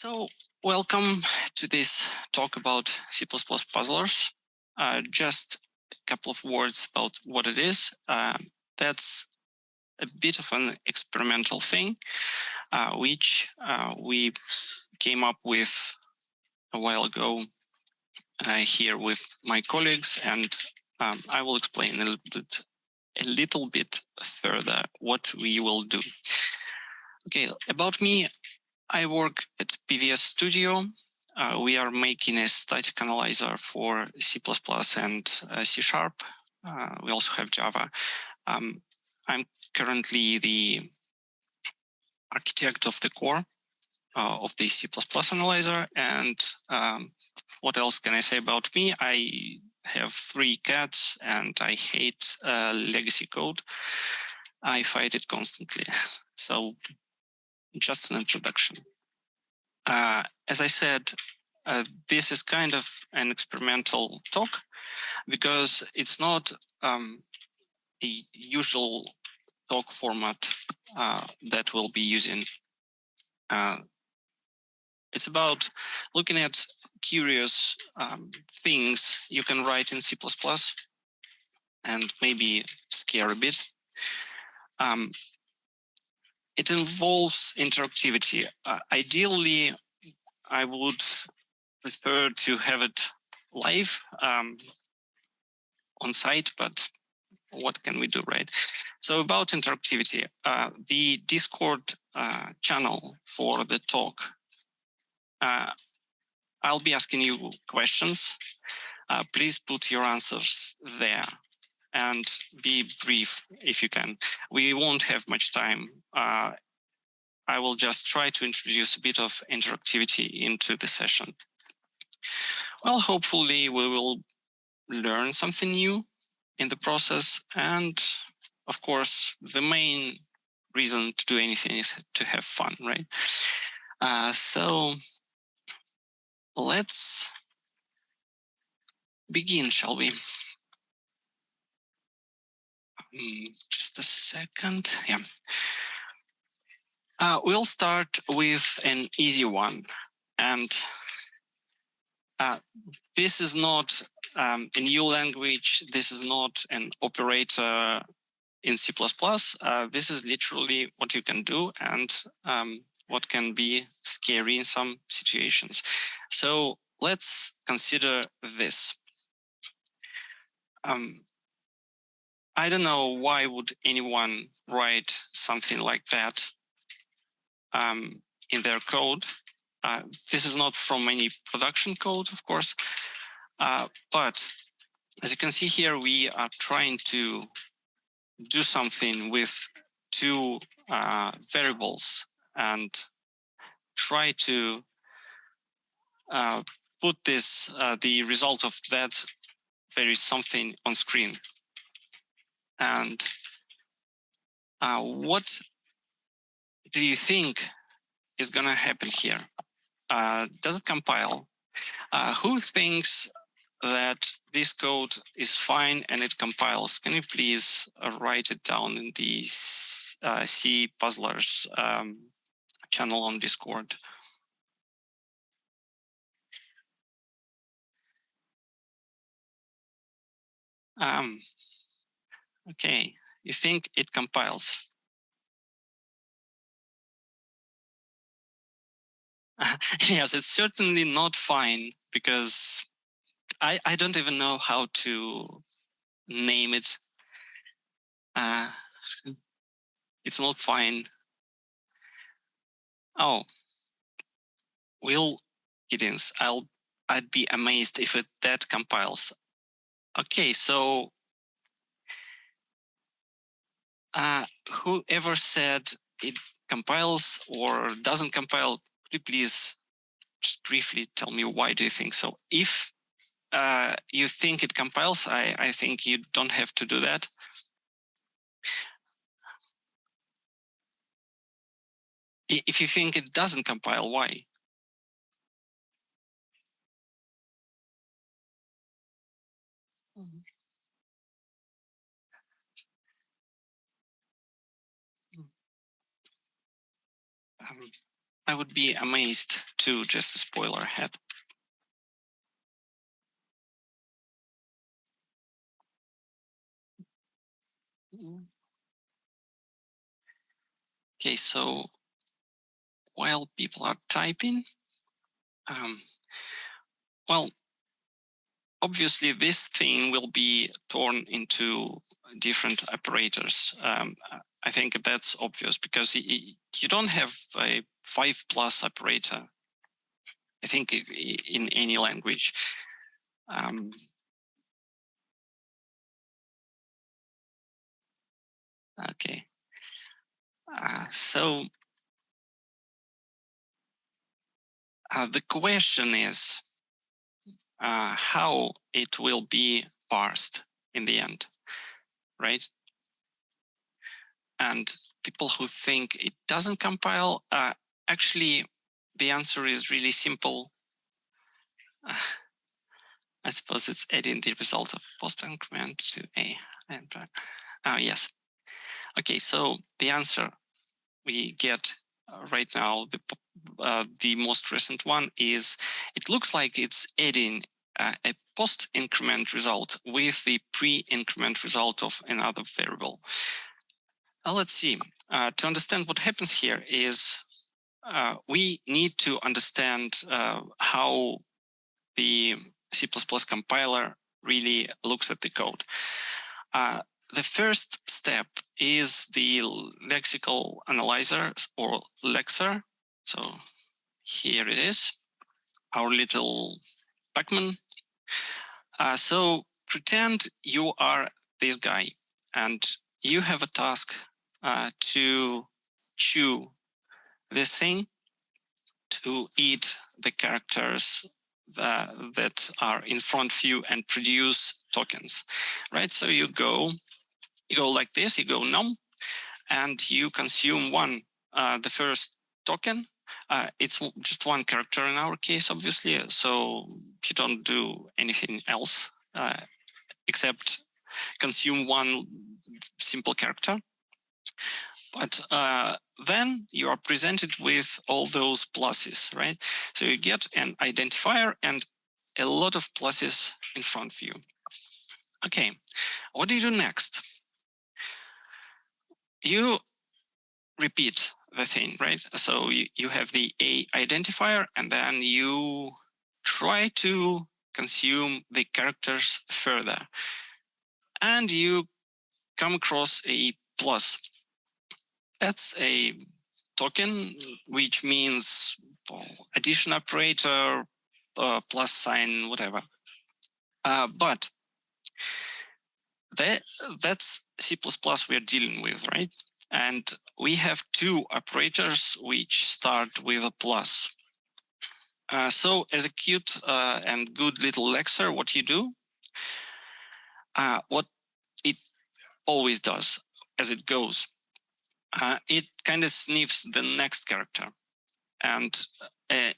So, welcome to this talk about C++ puzzlers. Just a couple of words about what it is. That's a bit of an experimental thing, which we came up with a while ago here with my colleagues, and I will explain a little bit further what we will do. Okay, about me. I work at PVS-Studio. We are making a static analyzer for C++ and C#. We also have Java. I'm currently the architect of the core of the C++ analyzer. And what else can I say about me? I have 3 cats and I hate legacy code. I fight it constantly. So just an introduction. As I said, this is kind of an experimental talk because it's not a usual talk format that we'll be using. It's about looking at curious things you can write in C++ and maybe scare a bit. It involves interactivity. Ideally, I would prefer to have it live on site, but what can we do, right? So about interactivity, the Discord channel for the talk, I'll be asking you questions. Please put your answers there and be brief if you can. We won't have much time. I will just try to introduce a bit of interactivity into the session. Well, hopefully we will learn something new in the process. And of course, the main reason to do anything is to have fun, right? So let's begin, shall we? Just a second. Yeah. We'll start with an easy one. And this is not a new language. This is not an operator in C++. This is literally what you can do and what can be scary in some situations. So let's consider this. I don't know why would anyone write something like that in their code. This is not from any production code, of course, but as you can see here, we are trying to do something with 2 variables and try to put this, the result of that, there is something on screen. And what do you think is going to happen here? Does it compile? Who thinks that this code is fine and it compiles? Can you please write it down in the C Puzzlers channel on Discord? Okay, you think it compiles? Yes, it's certainly not fine because I don't even know how to name it. It's not fine. Oh, will kiddings. I'd be amazed if that compiles. Okay, so whoever said it compiles or doesn't compile, could you please just briefly tell me why do you think so? If you think it compiles, I think you don't have to do that. If you think it doesn't compile, why? I would be amazed to just a spoiler ahead. Okay, so while people are typing, well, obviously this thing will be torn into different operators. I think that's obvious because you don't have a 5+ operator, I think, in any language. Okay. So the question is how it will be parsed in the end, right? And people who think it doesn't compile, actually, the answer is really simple. I suppose it's adding the result of post increment to A. And yes. Okay, so the answer we get right now, the most recent one is, it looks like it's adding a post-increment result with the pre-increment result of another variable. Let's see. To understand what happens here is we need to understand how the C++ compiler really looks at the code. The first step is the lexical analyzer, or lexer. So here it is, our little Pacman. So pretend you are this guy and you have a task to chew this thing, to eat the characters that are in front of you and produce tokens, right? So you go like this, you go num, and you consume the first token. It's just one character in our case, obviously, so you don't do anything else except consume one simple character. But then you are presented with all those pluses, right? So you get an identifier and a lot of pluses in front of you. Okay, what do you do next? You repeat the thing, right? So you have the A identifier, and then you try to consume the characters further. And you come across a plus. That's a token, which means addition operator, plus sign, whatever. But that's C++ we're dealing with, right? And we have two operators which start with a plus. So as a cute and good little lexer, what you do, what it always does as it goes, it kind of sniffs the next character. And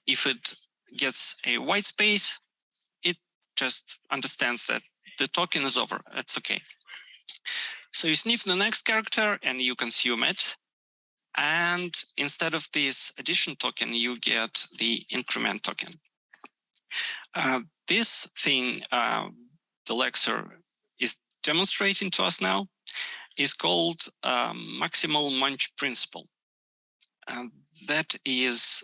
if it gets a white space, it just understands that the token is over. It's okay. So you sniff the next character and you consume it. And instead of this addition token, you get the increment token. This thing the lexer is demonstrating to us now is called Maximal Munch principle. That is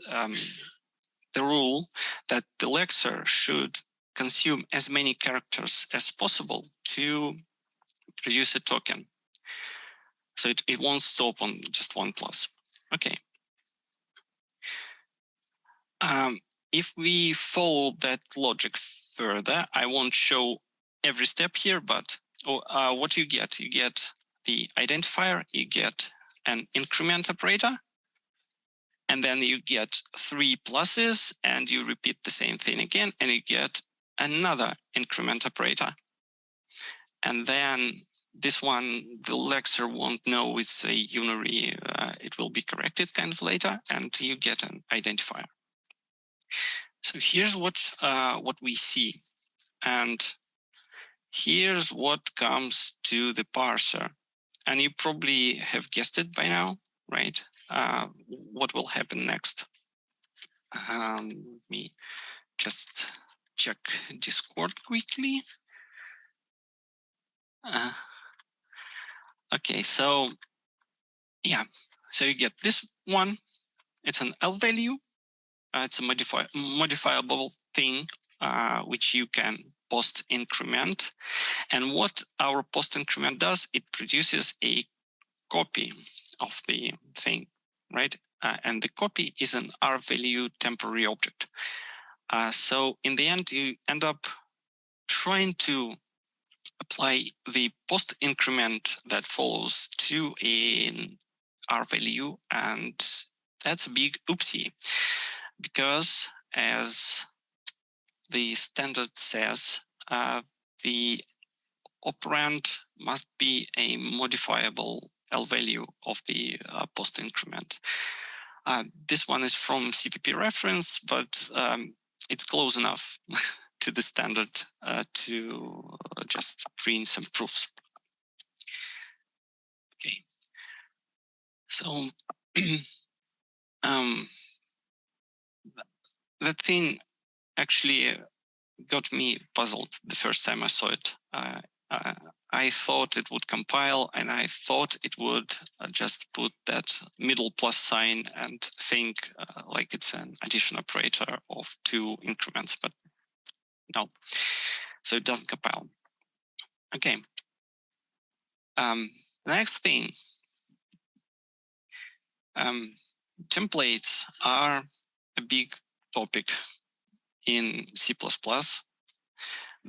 the rule that the lexer should consume as many characters as possible to produce a token. So it won't stop on just one plus. Okay. If we follow that logic further, I won't show every step here, but what you get the identifier, you get an increment operator, and then you get 3 pluses, and you repeat the same thing again, and you get another increment operator. And then this one, the lexer won't know it's a unary, it will be corrected kind of later, and you get an identifier. So here's what we see, and here's what comes to the parser. And you probably have guessed it by now, right? What will happen next? Let me just check Discord quickly. Okay, so yeah, so you get this one. It's an L value. It's a modifiable thing which you can post increment. And what our post increment does, it produces a copy of the thing, right? And the copy is an R value temporary object. So in the end, you end up trying to apply the post increment that follows to an R value, and that's a big oopsie, because as the standard says, the operand must be a modifiable L value of the post increment. This one is from CPP reference, but it's close enough to the standard to just print some proofs. Okay, so that thing actually got me puzzled the first time I saw it. I thought it would compile, and I thought it would just put that middle plus sign and think like it's an addition operator of 2 increments, but no. So it doesn't compile. Okay. Next thing, templates are a big topic in C++.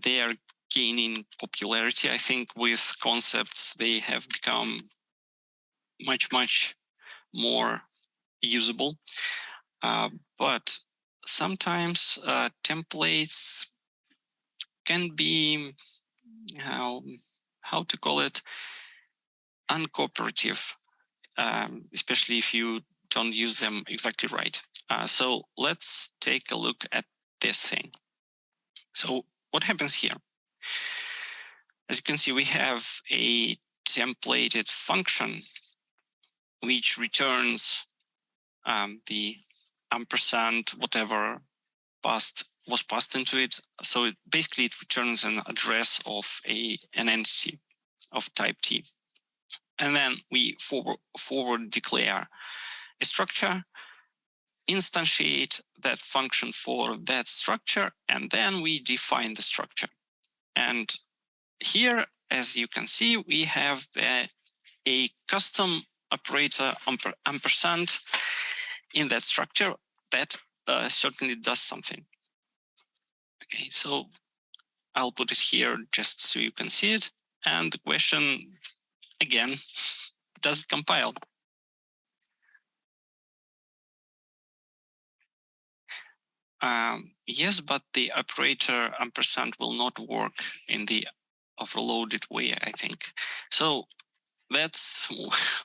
They are gaining popularity. I think with concepts, they have become much more usable. But sometimes templates can be, how to call it, uncooperative, especially if you don't use them exactly right. So let's take a look at this thing. So what happens here? As you can see, we have a templated function which returns the ampersand, whatever was passed into it. So it returns an address of an entity of type T. And then we forward declare a structure, instantiate that function for that structure, and then we define the structure. And here, as you can see, we have a custom operator ampersand in that structure that certainly does something. Okay, so I'll put it here just so you can see it. And the question, again, does it compile? Yes, but the operator ampersand will not work in the overloaded way, I think. So that's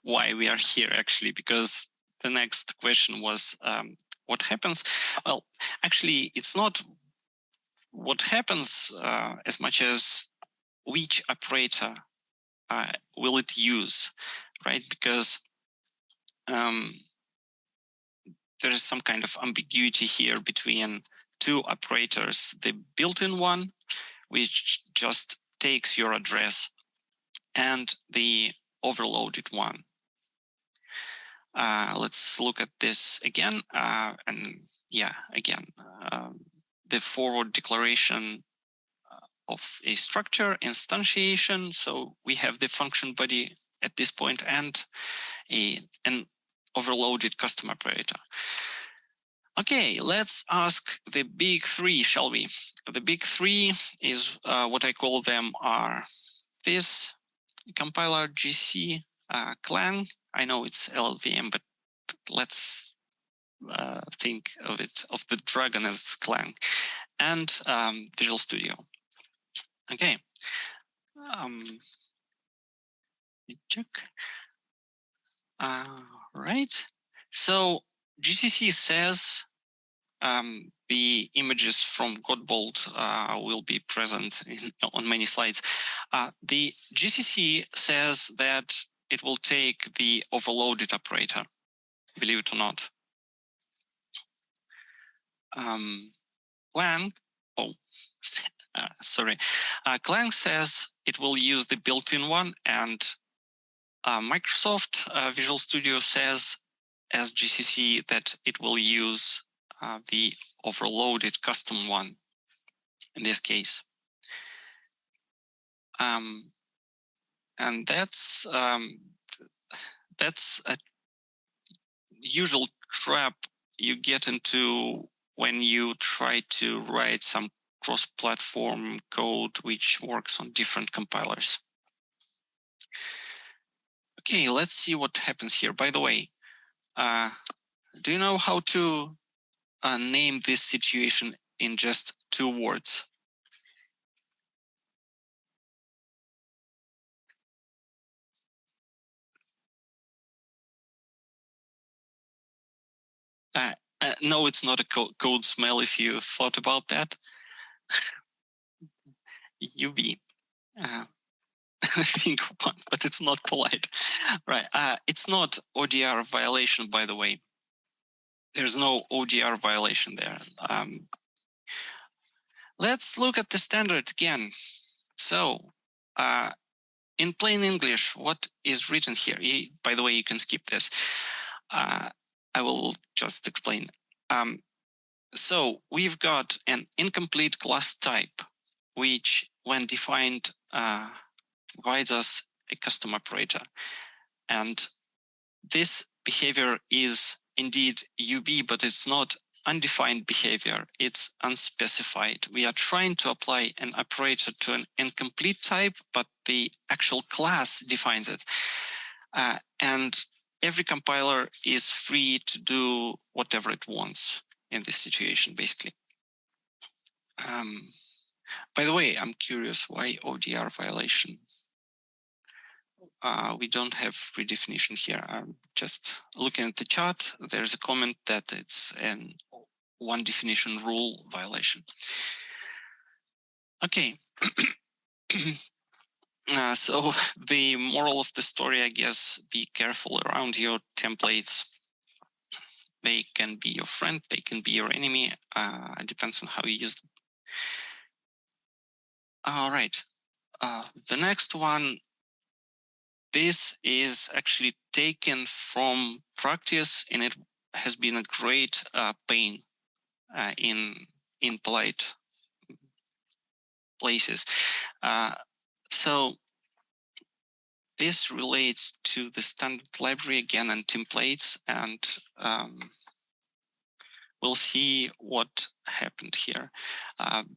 why we are here, actually, because the next question was, what happens? Well, actually, it's not what happens as much as which operator will it use, right? Because there is some kind of ambiguity here between 2 operators, the built-in one, which just takes your address, and the overloaded one. Let's look at this again. And yeah, again, the forward declaration of a structure, instantiation. So we have the function body at this point and an overloaded custom operator. Okay, let's ask the big 3, shall we? The big 3 is what I call them are this compiler GC clang. I know it's LLVM, but let's think of it, of the dragon as clang, and Visual Studio. Okay. Check. Right. So GCC says the images from Godbolt will be present on many slides. The GCC says that it will take the overloaded operator, believe it or not. Clang, oh, sorry, Clang says it will use the built-in one, and Microsoft Visual Studio says as GCC that it will use the overloaded custom one in this case. And that's a usual trap you get into when you try to write some cross-platform code which works on different compilers. Okay, let's see what happens here. By the way, do you know how to name this situation in just 2 words? No, it's not a code smell if you thought about that. UB. I think one, but it's not polite. Right. It's not ODR violation, by the way. There's no ODR violation there. Let's look at the standard again. So in plain English, what is written here? By the way, you can skip this. I will just explain. So we've got an incomplete class type, which when defined provides us a custom operator. And this behavior is indeed UB, but it's not undefined behavior, it's unspecified. We are trying to apply an operator to an incomplete type, but the actual class defines it. And every compiler is free to do whatever it wants in this situation, basically. By the way, I'm curious, why ODR violation? We don't have redefinition here. I'm just looking at the chart. There's a comment that it's an one definition rule violation. Okay. So the moral of the story, I guess, be careful around your templates. They can be your friend, they can be your enemy. It depends on how you use them. All right. The next one, this is actually taken from practice, and it has been a great pain in polite places. So this relates to the standard library again and templates, and we'll see what happened here.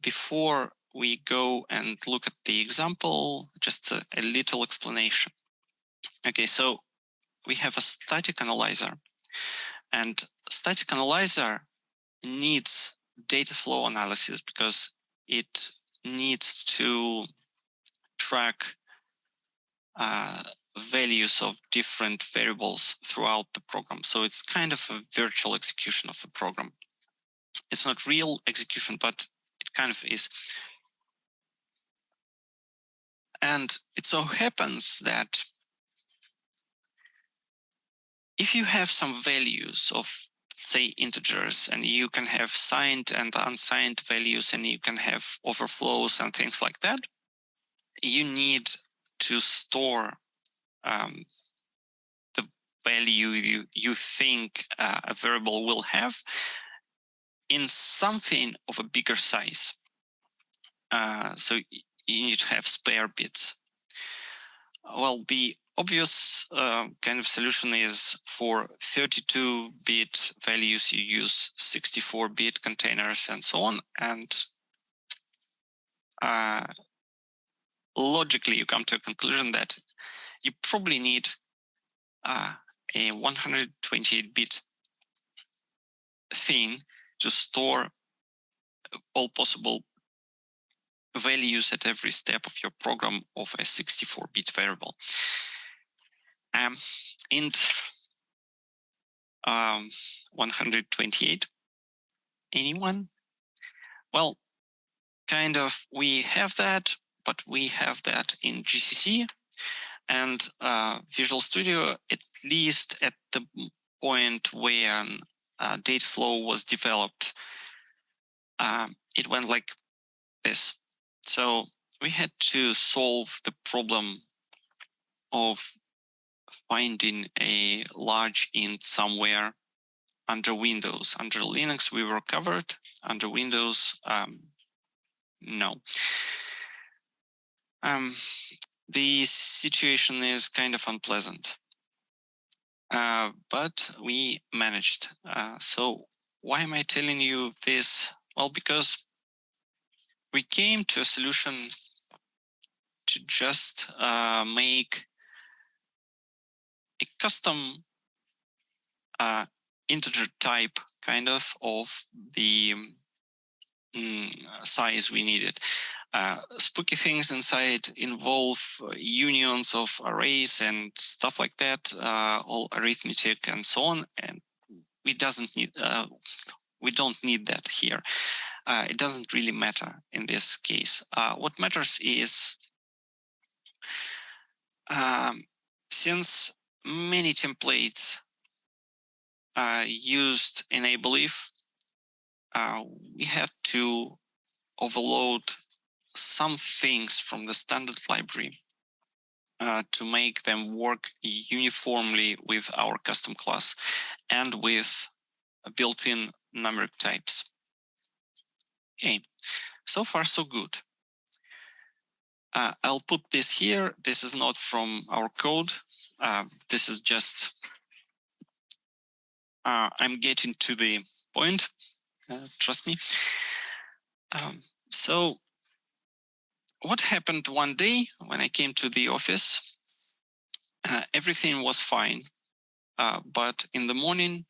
Before we go and look at the example, just a little explanation. Okay, so we have a static analyzer, and static analyzer needs data flow analysis because it needs to track values of different variables throughout the program. So it's kind of a virtual execution of the program. It's not real execution, but it kind of is. And it so happens that if you have some values of, say, integers, and you can have signed and unsigned values, and you can have overflows and things like that, you need to store the value you think a variable will have in something of a bigger size. So you need to have spare bits. Well, the obvious kind of solution is for 32-bit values, you use 64-bit containers and so on. And logically, you come to a conclusion that you probably need a 128-bit thing to store all possible values at every step of your program of a 64-bit variable. Int 128. Anyone? Well, kind of, we have that, but we have that in GCC, and Visual Studio, at least at the point when data flow was developed, it went like this. So we had to solve the problem of finding a large int somewhere under Windows. Under Linux, we were covered. Under Windows, no. The situation is kind of unpleasant, but we managed. So why am I telling you this? Well, because we came to a solution to just make a custom integer type kind of the size we needed. Spooky things inside involve unions of arrays and stuff like that, all arithmetic and so on, and we don't need that here. It doesn't really matter in this case. What matters is since many templates used enable if, we have to overload some things from the standard library to make them work uniformly with our custom class and with built-in numeric types. Okay, so far so good. I'll put this here. This is not from our code. This is just, I'm getting to the point, trust me. So what happened one day when I came to the office, everything was fine. But in the morning,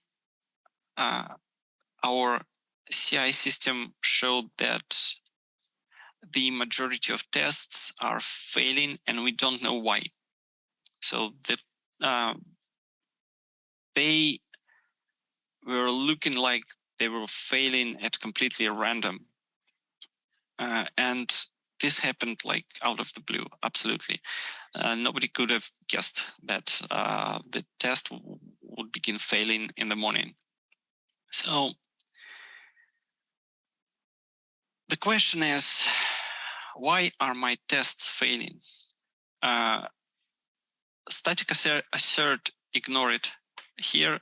our CI system showed that the majority of tests are failing and we don't know why. So they were looking like they were failing at completely random. And this happened like out of the blue, absolutely. Nobody could have guessed that the test would begin failing in the morning. So the question is, why are my tests failing? Static assert, ignore it. Here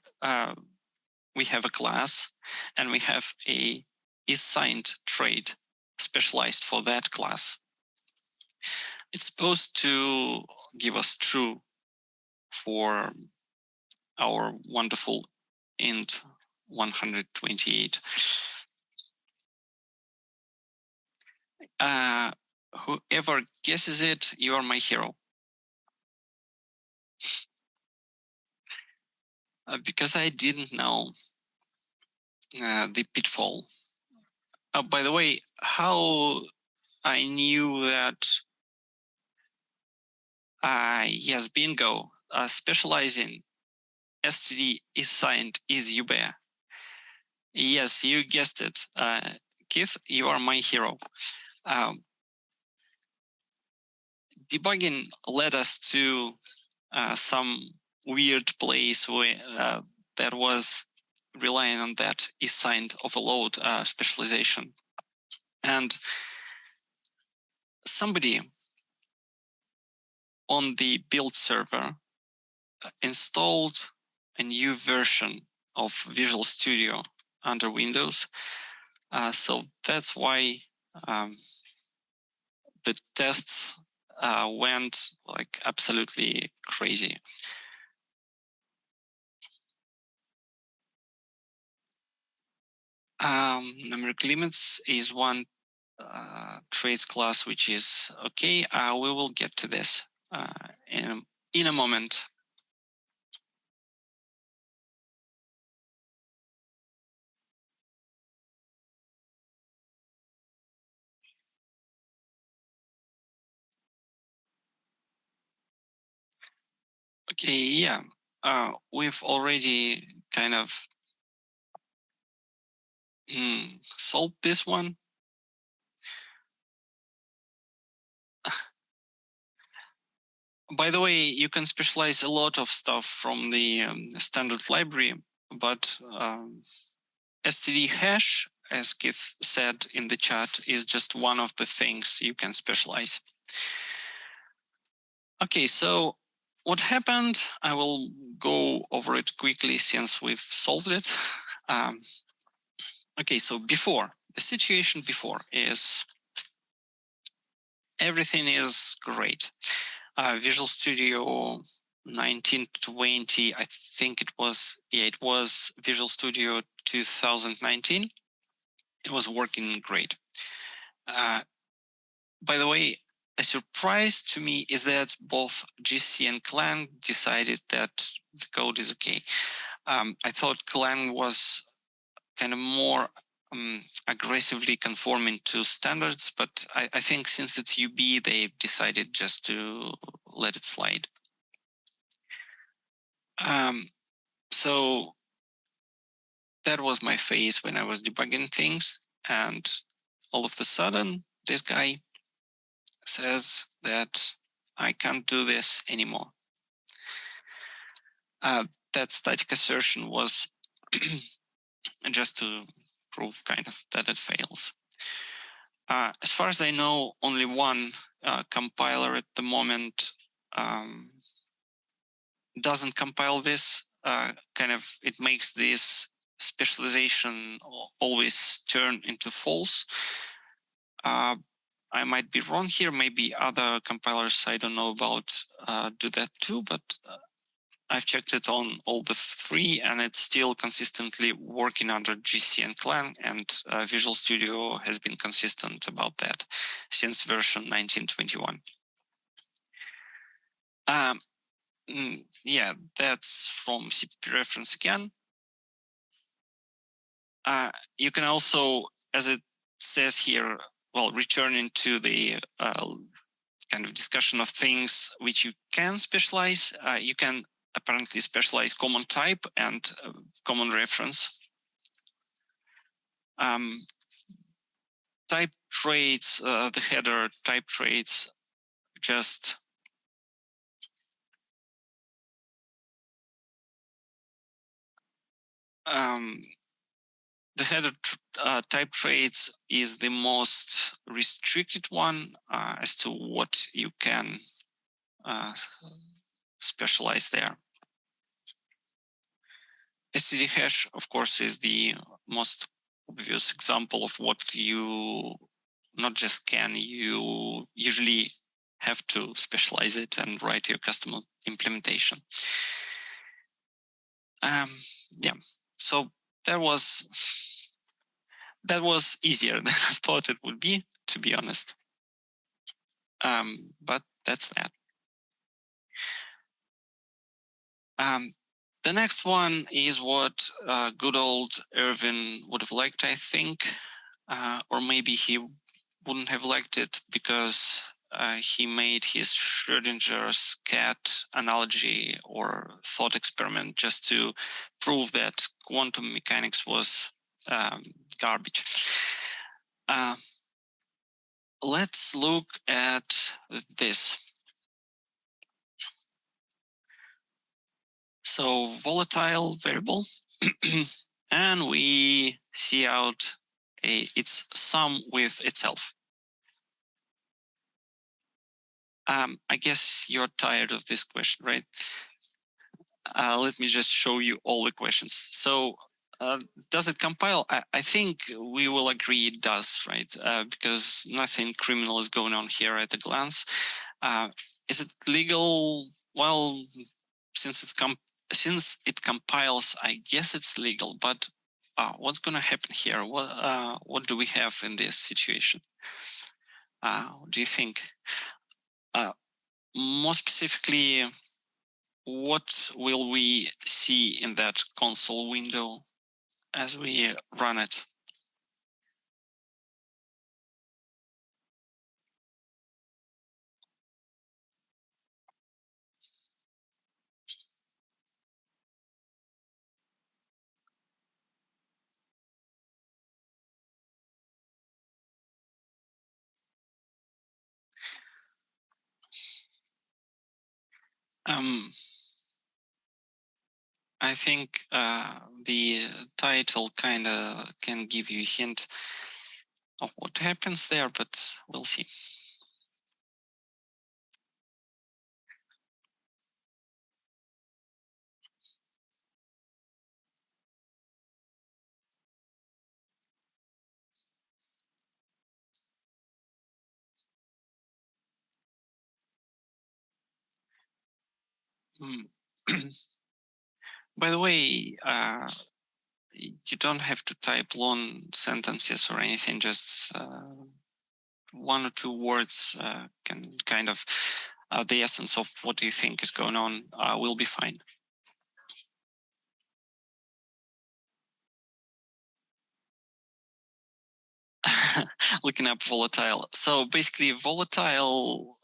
we have a class and we have a isSigned trait specialized for that class. It's supposed to give us true for our wonderful int 128. Whoever guesses it, you are my hero. Because I didn't know the pitfall. By the way, how I knew that, yes, bingo, specializing std isSigned is ubear. Yes, you guessed it. Keith, you are my hero. Debugging led us to some weird place where that was relying on that isSigned overload specialization. And somebody on the build server installed a new version of Visual Studio under Windows. So that's why the tests went like absolutely crazy. Numeric limits is one traits class, which is okay. We will get to this in a moment. Okay, yeah, we've already kind of solved this one. By the way, you can specialize a lot of stuff from the standard library, but std hash as Keith said in the chat, is just one of the things you can specialize. Okay, so what happened? I will go over it quickly since we've solved it. Okay, so before, the situation before is everything is great. Visual Studio 1920, I think it was, yeah, it was Visual Studio 2019. It was working great. By the way, a surprise to me is that both GC and Clang decided that the code is okay. I thought Clang was kind of more aggressively conforming to standards, but I think since it's UB, they decided just to let it slide. So that was my phase when I was debugging things, and all of a sudden, this guy says that I can't do this anymore. That static assertion was just to prove kind of that it fails. As far as I know, only one compiler at the moment doesn't compile this. Kind of, it makes this specialization always turn into false. I might be wrong here. Maybe other compilers I don't know about do that too, but I've checked it on all the three, and it's still consistently working under GC and Clang, and Visual Studio has been consistent about that since version 1921. Yeah, that's from CPP reference again. You can also, as it says here, well, returning to the kind of discussion of things which you can specialize, you can apparently specialize common type and common reference. Type traits, the header type traits, just the header type traits is the most restricted one as to what you can specialize there. STD hash, of course, is the most obvious example of what you not just can, you usually have to specialize it and write your custom implementation. Yeah, so that was easier than I thought it would be, to be honest. But that's that. The next one is what good old Irvin would have liked, I think, or maybe he wouldn't have liked it because he made his Schrodinger's cat analogy or thought experiment just to prove that quantum mechanics was garbage. Let's look at this. So volatile variable, and we see out its sum with itself. I guess you're tired of this question, right? Let me just show you all the questions. So does it compile? I think we will agree it does, right? Because nothing criminal is going on here at a glance. Is it legal? Well, since it compiles, I guess it's legal, but what's going to happen here? What do we have in this situation? What do you think? More specifically, what will we see in that console window as we run it? I think the title kind of can give you a hint of what happens there, but we'll see. By the way, you don't have to type long sentences or anything, just one or two words can kind of the essence of what you think is going on will be fine. Looking up volatile. So basically volatile,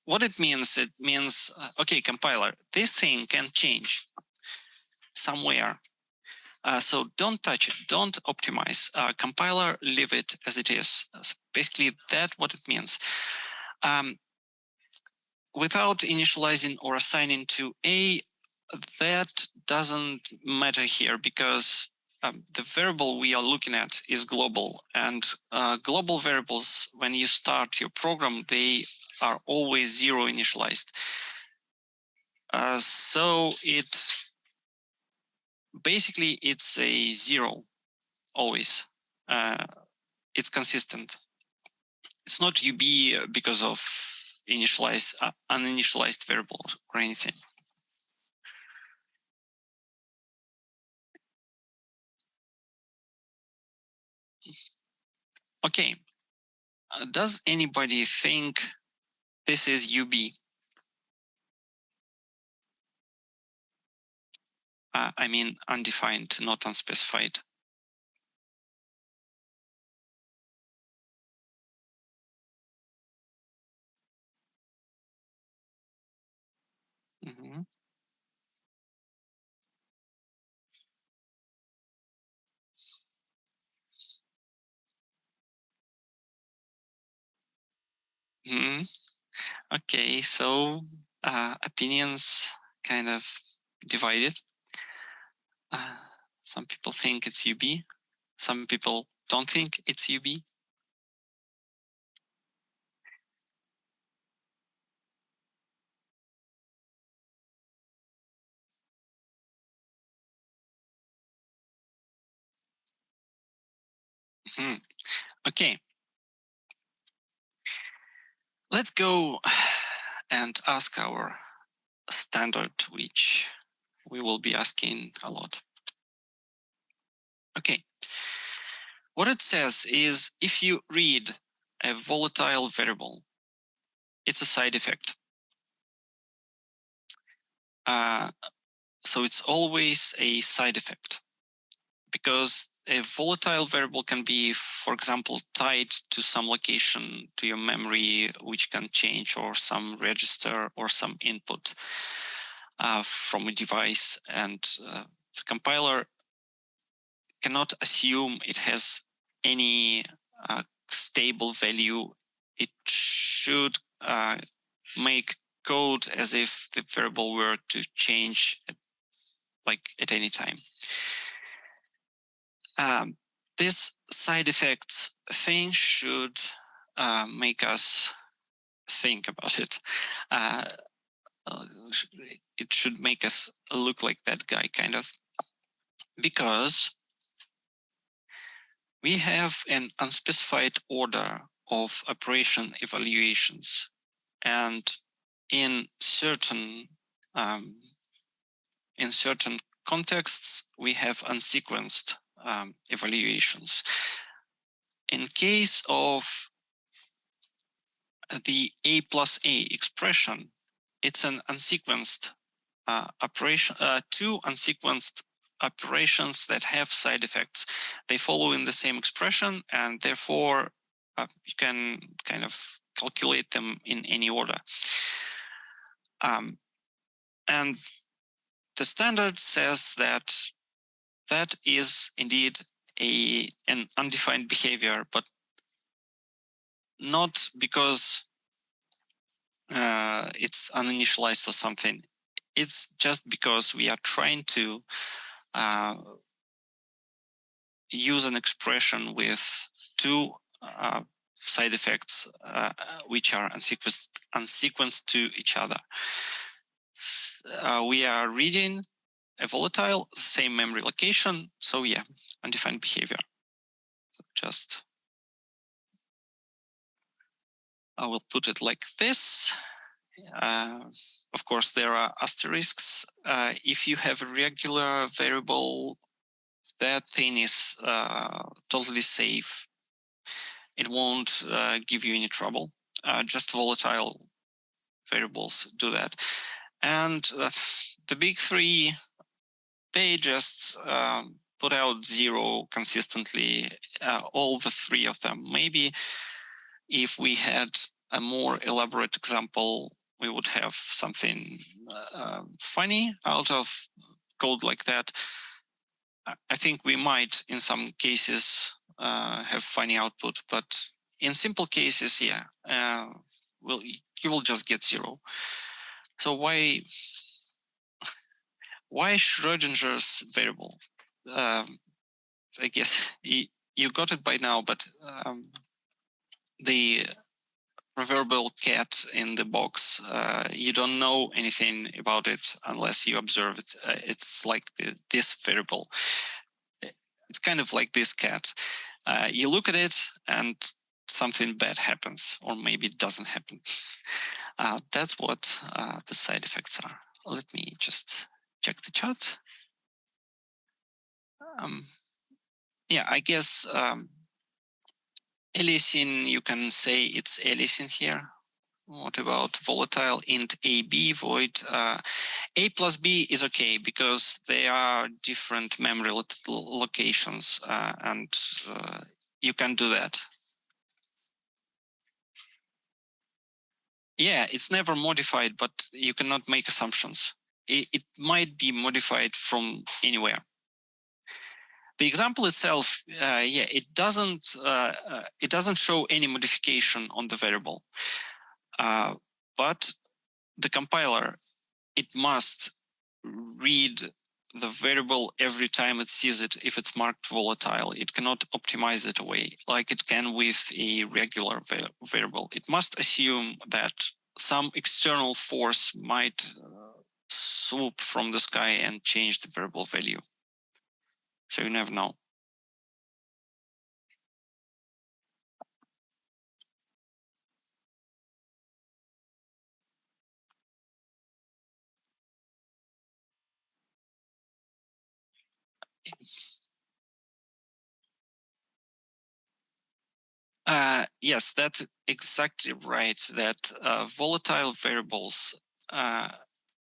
what it means, okay, compiler, this thing can change somewhere. So don't touch it, don't optimize. Compiler, leave it as it is. So basically, that's what it means. Without initializing or assigning to A, that doesn't matter here because the variable we are looking at is global, and global variables, when you start your program, they are always zero initialized. So basically it's a zero always. It's consistent. It's not UB because of uninitialized variables or anything. Okay, does anybody think this is UB? I mean undefined, not unspecified. Mm-hmm. Mm-hmm. Okay, so opinions kind of divided. Some people think it's UB. Some people don't think it's UB. Okay. Let's go and ask our standard, which we will be asking a lot. Okay. What it says is if you read a volatile variable, it's a side effect. So it's always a side effect because a volatile variable can be, for example, tied to some location to your memory, which can change, or some register or some input from a device. And the compiler cannot assume it has any stable value. It should make code as if the variable were to change at any time. This side effects thing should make us think about it. It should make us look like that guy, kind of, because we have an unspecified order of operation evaluations, and in certain contexts we have unsequenced evaluations. In case of the A plus A expression, it's an unsequenced operation, two unsequenced operations that have side effects. They follow in the same expression, and therefore you can kind of calculate them in any order. And the standard says that that is indeed an undefined behavior, but not because it's uninitialized or something. it's just because we are trying to use an expression with two side effects which are unsequenced to each other. We are reading a volatile, same memory location, so yeah, undefined behavior. So just I will put it like this. Of course, there are asterisks. If you have a regular variable, that thing is totally safe. It won't give you any trouble. Just volatile variables do that. And the big three, they just put out 0 consistently, all the 3 of them. Maybe if we had a more elaborate example, we would have something funny out of code like that. I think we might, in some cases, have funny output, but in simple cases, yeah, you will just get 0. So why Schrodinger's variable? I guess you got it by now, but the proverbial cat in the box, you don't know anything about it unless you observe it. It's like this variable. It's kind of like this cat. You look at it and something bad happens, or maybe it doesn't happen. That's what the side effects are. Let me just check the chart. Yeah, I guess aliasing, you can say it's aliasing here. What about volatile int AB void? A plus B is okay because they are different memory locations, and you can do that. Yeah, it's never modified, but you cannot make assumptions. It might be modified from anywhere. The example itself, yeah, it doesn't show any modification on the variable, but the compiler, it must read the variable every time it sees it if it's marked volatile. It cannot optimize it away like it can with a regular variable. It must assume that some external force might swoop from the sky and change the variable value. So you never know. Yes, that's exactly right. That volatile variables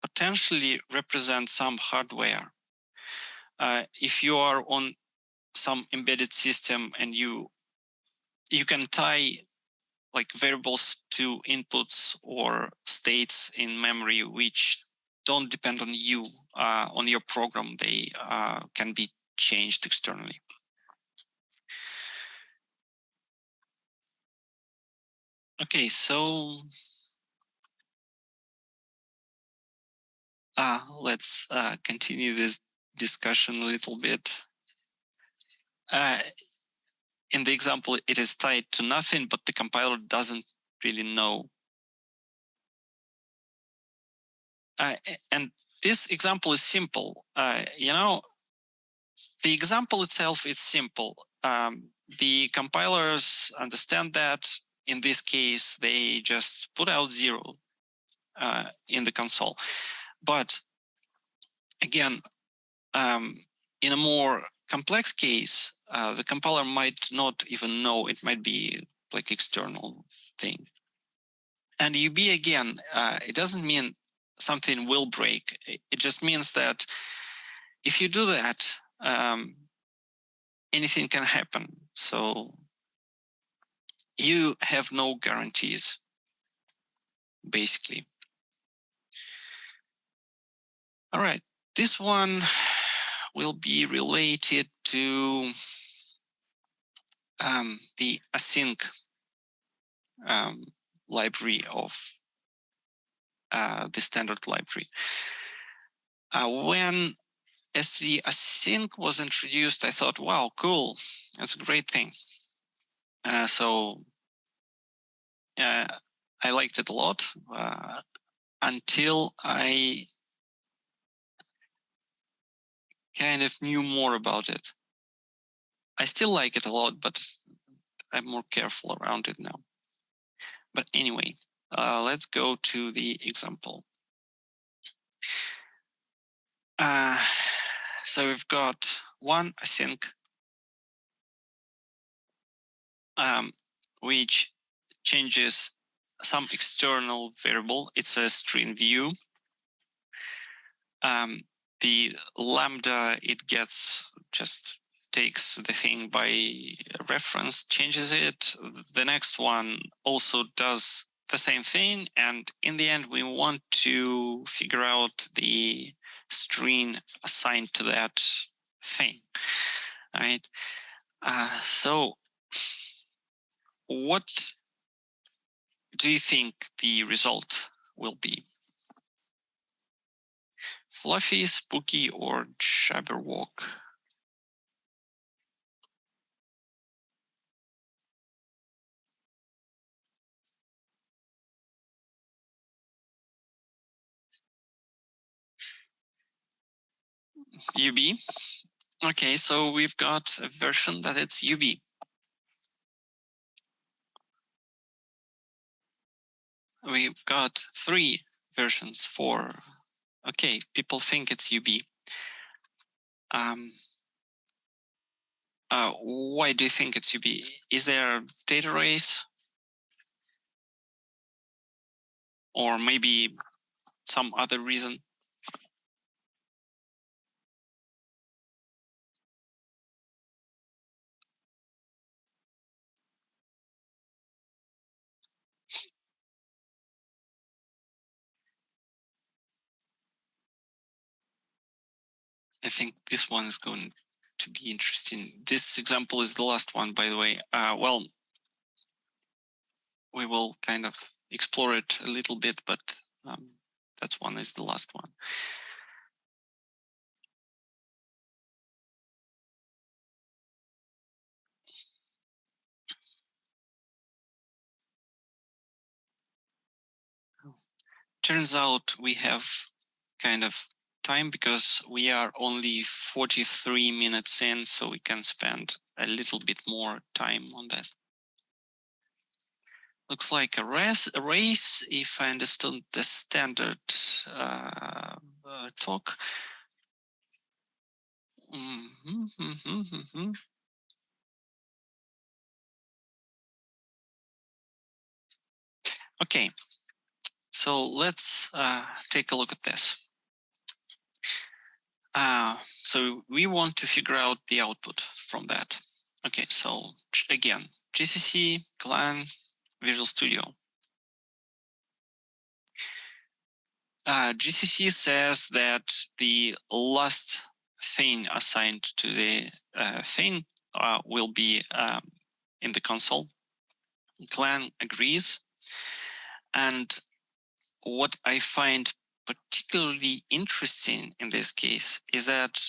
potentially represent some hardware. If you are on some embedded system and you can tie like variables to inputs or states in memory which don't depend on you, on your program, they can be changed externally. Okay, so let's continue this discussion a little bit. In the example, it is tied to nothing, but the compiler doesn't really know. And this example is simple. You know, the example itself is simple. The compilers understand that. In this case, they just put out 0 in the console. But again, in a more complex case, the compiler might not even know. It might be like external thing. And UB, again, it doesn't mean something will break. It just means that if you do that, anything can happen. So you have no guarantees, basically. All right, this one will be related to the async library of the standard library. When S3 async was introduced, I thought, wow, cool, that's a great thing. So I liked it a lot until I kind of knew more about it. I still like it a lot, but I'm more careful around it now. But anyway, let's go to the example. So we've got one async, which changes some external variable. It's a string view. The lambda, it gets, just takes the thing by reference, changes it. The next one also does the same thing. And in the end, we want to figure out the string assigned to that thing, right? So what do you think the result will be? Fluffy, spooky, or jabberwock? UB. Okay, so we've got a version that it's UB. We've got 3 versions for, okay, people think it's UB. Why do you think it's UB? Is there a data race? Or maybe some other reason? I think this one is going to be interesting. This example is the last one, by the way. Well, we will kind of explore it a little bit, but that one is the last one. Turns out we have kind of time because we are only 43 minutes in, so we can spend a little bit more time on this. Looks like a race, if I understood the standard talk. Okay, so let's take a look at this. So we want to figure out the output from that. Okay, so again, GCC, Clang, Visual Studio. GCC says that the last thing assigned to the thing will be in the console. Clang agrees. And what I find particularly interesting in this case is that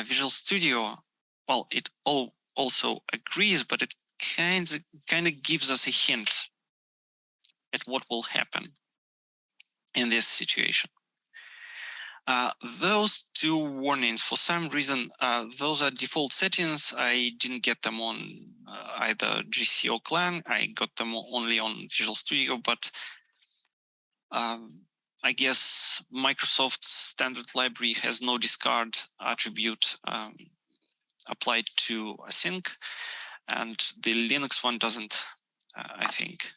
Visual Studio, well, it also agrees, but it kind of gives us a hint at what will happen in this situation. Those 2 warnings, for some reason, those are default settings. I didn't get them on either GCC or Clang. I got them only on Visual Studio, but I guess Microsoft's standard library has no discard attribute applied to async, and the Linux one doesn't, I think.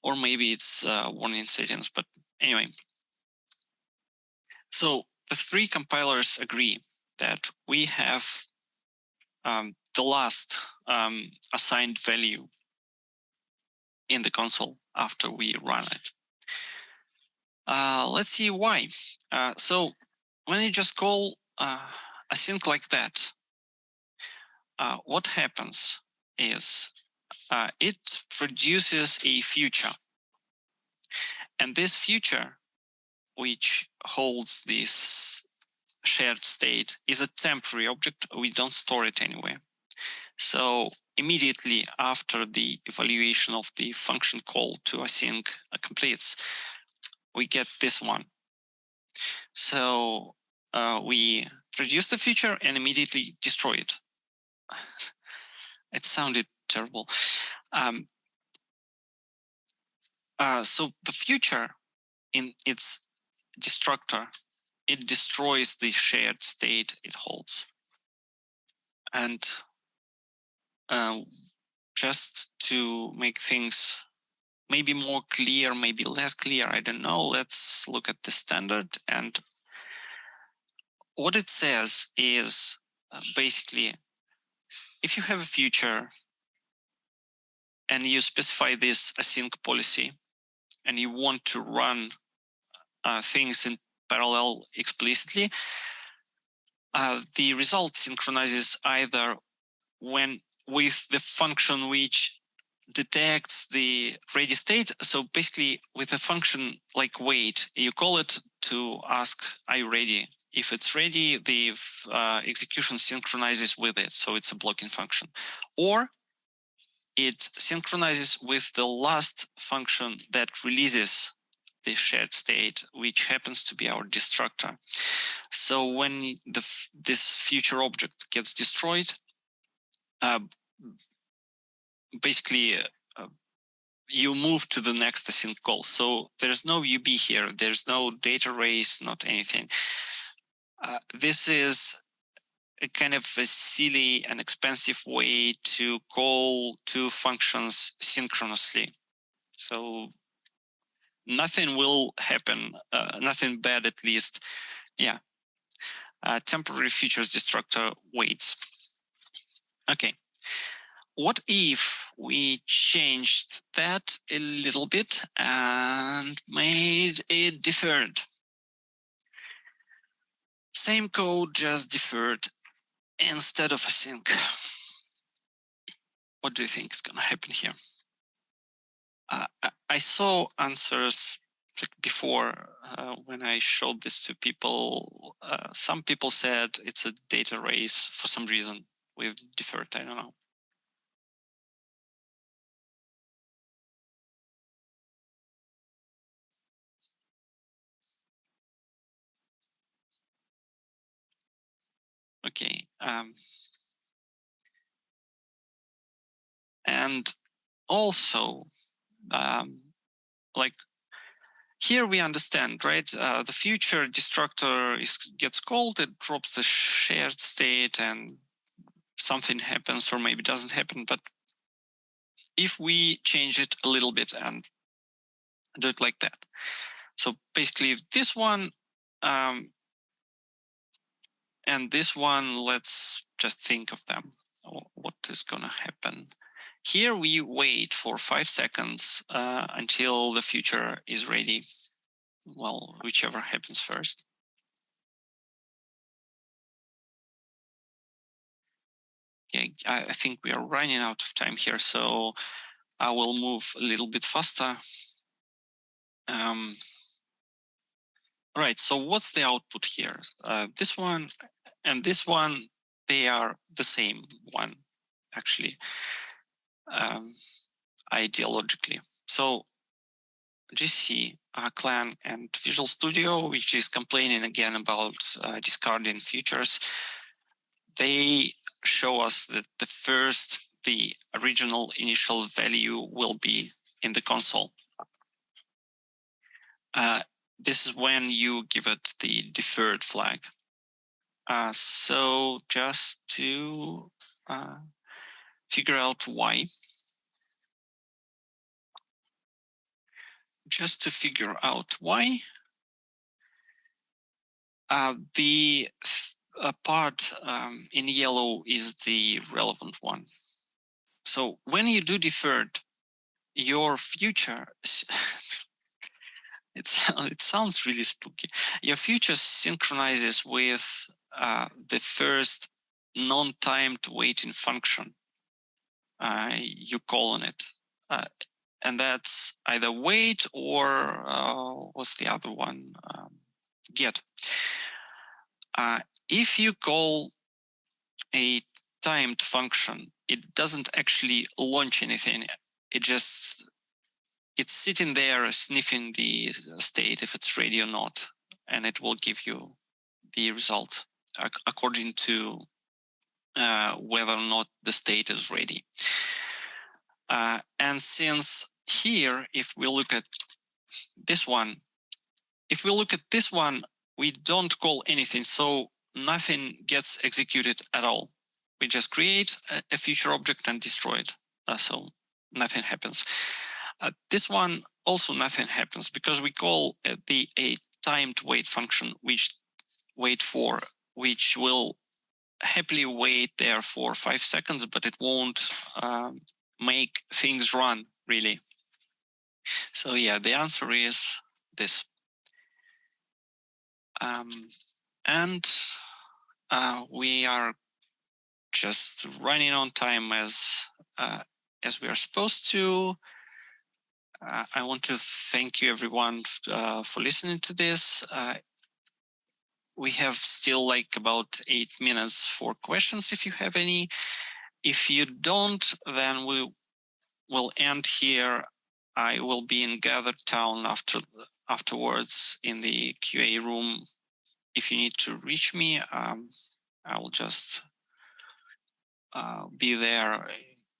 Or maybe it's warning settings, but anyway. So the 3 compilers agree that we have the last assigned value in the console after we run it. Let's see why. So when you just call async like that, what happens is it produces a future. And this future, which holds this shared state is a temporary object. We don't store it anywhere. So immediately after the evaluation of the function call to async completes, we get this one. So we produce the feature and immediately destroy it. It sounded terrible. So the future in its destructor, it destroys the shared state it holds. And just to make things maybe more clear, maybe less clear, I don't know, let's look at the standard. And what it says is basically, if you have a future and you specify this async policy and you want to run things in parallel explicitly, the result synchronizes either when with the function which detects the ready state. So basically with a function like wait, you call it to ask, are you ready? If it's ready, the execution synchronizes with it. So it's a blocking function. Or it synchronizes with the last function that releases the shared state, which happens to be our destructor. So when this future object gets destroyed, basically you move to the next async call. So there's no UB here, there's no data race, not anything. This is a kind of a silly and expensive way to call two functions synchronously. So nothing will happen, nothing bad at least. Yeah, temporary features destructor waits. Okay. What if we changed that a little bit and made it deferred? Same code, just deferred instead of async. What do you think is going to happen here? I saw answers before when I showed this to people. Some people said it's a data race for some reason with deferred, I don't know. Okay. And also, like here we understand, right? The future destructor gets called, it drops the shared state and something happens or maybe doesn't happen. But if we change it a little bit and do it like that. So basically this one and this one, let's just think of them. What is going to happen? Here we wait for 5 seconds until the future is ready. Well, whichever happens first. Okay, I think we are running out of time here, so I will move a little bit faster. Right, so what's the output here? This one and this one, they are the same one, actually, ideologically. So GC, Clan, and Visual Studio, which is complaining again about discarding features, they show us that the original initial value will be in the console. This is when you give it the deferred flag. So just to figure out why. The part in yellow is the relevant one. So when you do deferred, your future, it sounds really spooky. Your future synchronizes with the first non-timed waiting function you call on it. And that's either wait or what's the other one? Get. If you call a timed function, it doesn't actually launch anything. It's sitting there sniffing the state if it's ready or not, and it will give you the result according to whether or not the state is ready. And since here, if we look at this one, we don't call anything, so nothing gets executed at all. We just create a future object and destroy it, so nothing happens. This one also nothing happens because we call a timed wait function, which will happily wait there for 5 seconds, but it won't make things run really. So yeah, the answer is this. And we are just running on time as we are supposed to. I want to thank you everyone for listening to this. We have still like about 8 minutes for questions if you have any. If you don't, then we will end here. I will be in Gather Town afterwards in the QA room. If you need to reach me, I will just be there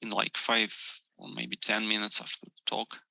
in like 5 or maybe 10 minutes after the talk.